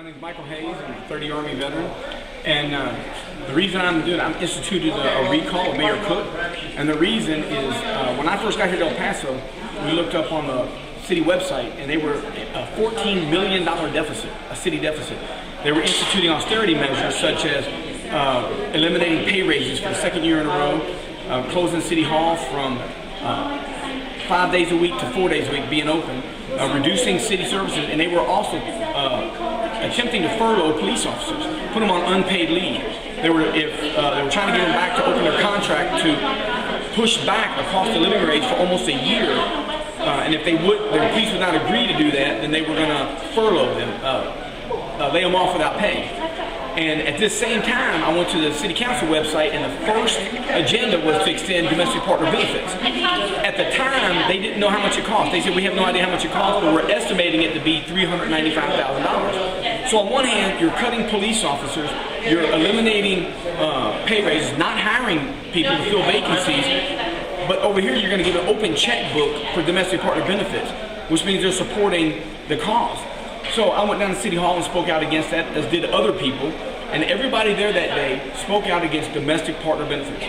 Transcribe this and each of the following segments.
My name is Michael Hayes. I'm a 30 Army veteran, and the reason I'm instituted a recall of Mayor Cook, and the reason is when I first got here to El Paso, we looked up on the city website, and they were a $14 million deficit, a city deficit. They were instituting austerity measures such as eliminating pay raises for the second year in a row, closing City Hall from 5 days a week to 4 days a week being open, reducing city services, and they were also attempting to furlough police officers, put them on unpaid leave. They were trying to get them back to open their contract to push back the cost of living rates for almost a year, and if their police would not agree to do that, then they were going to furlough them, lay them off without pay. And at this same time, I went to the city council website, and the first agenda was to extend domestic partner benefits. At the time, they didn't know how much it cost. They said, we have no idea how much it costs, but we're estimating it to be $395,000. So on one hand, you're cutting police officers, you're eliminating pay raises, not hiring people to fill vacancies, but over here you're going to give an open checkbook for domestic partner benefits, which means they're supporting the cause. So I went down to City Hall and spoke out against that, as did other people, and everybody there that day spoke out against domestic partner benefits.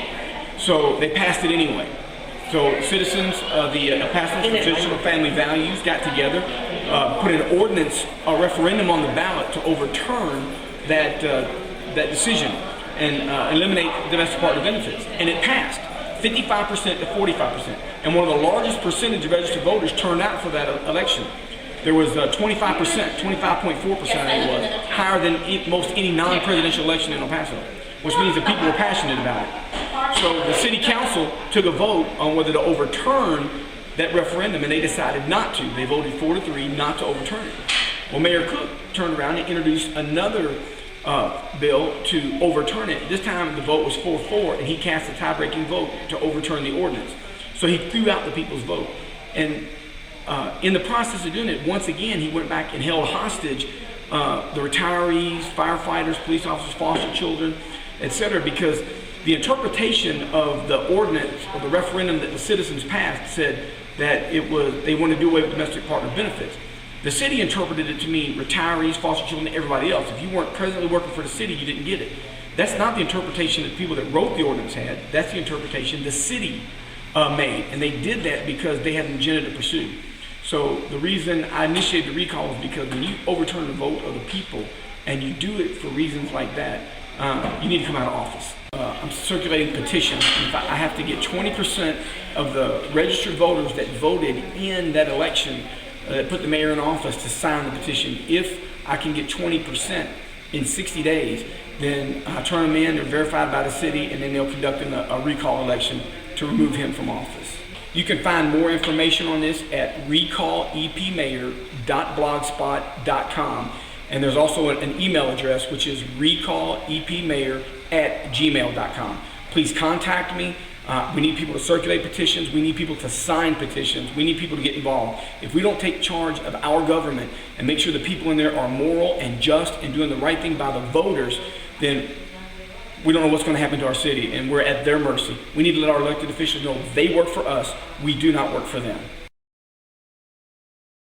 So they passed it anyway. So citizens of the Paso for Traditional Family Values got together, put an ordinance, a referendum on the ballot to overturn that decision and eliminate domestic partner benefits. And it passed, 55% to 45%. And one of the largest percentage of registered voters turned out for that election. There was 25%, 25.4% I think it was, higher than most any non-presidential election in El Paso, which means that people were passionate about it. So the city council took a vote on whether to overturn that referendum, and they decided not to. They voted 4-3 not to overturn it. Well, Mayor Cook turned around and introduced another bill to overturn it. This time the vote was 4-4, and he cast a tie-breaking vote to overturn the ordinance. So he threw out the people's vote. And in the process of doing it, once again, he went back and held hostage the retirees, firefighters, police officers, foster children, etc., because the interpretation of the ordinance or the referendum that the citizens passed said that they wanted to do away with domestic partner benefits. The city interpreted it to mean retirees, foster children, everybody else. If you weren't presently working for the city, you didn't get it. That's not the interpretation that people that wrote the ordinance had. That's the interpretation the city made, and they did that because they had an agenda to pursue. So the reason I initiated the recall is because when you overturn the vote of the people and you do it for reasons like that, you need to come out of office. I'm circulating petitions. I have to get 20% of the registered voters that voted in that election that put the mayor in office to sign the petition. If I can get 20% in 60 days, then I turn them in, they're verified by the city, and then they'll conduct a recall election to remove him from office. You can find more information on this at recallepmayor.blogspot.com. And there's also an email address, which is recallepmayor@gmail.com. Please contact me. We need people to circulate petitions. We need people to sign petitions. We need people to get involved. If we don't take charge of our government and make sure the people in there are moral and just and doing the right thing by the voters, then we don't know what's going to happen to our city, and we're at their mercy. We need to let our elected officials know they work for us. We do not work for them.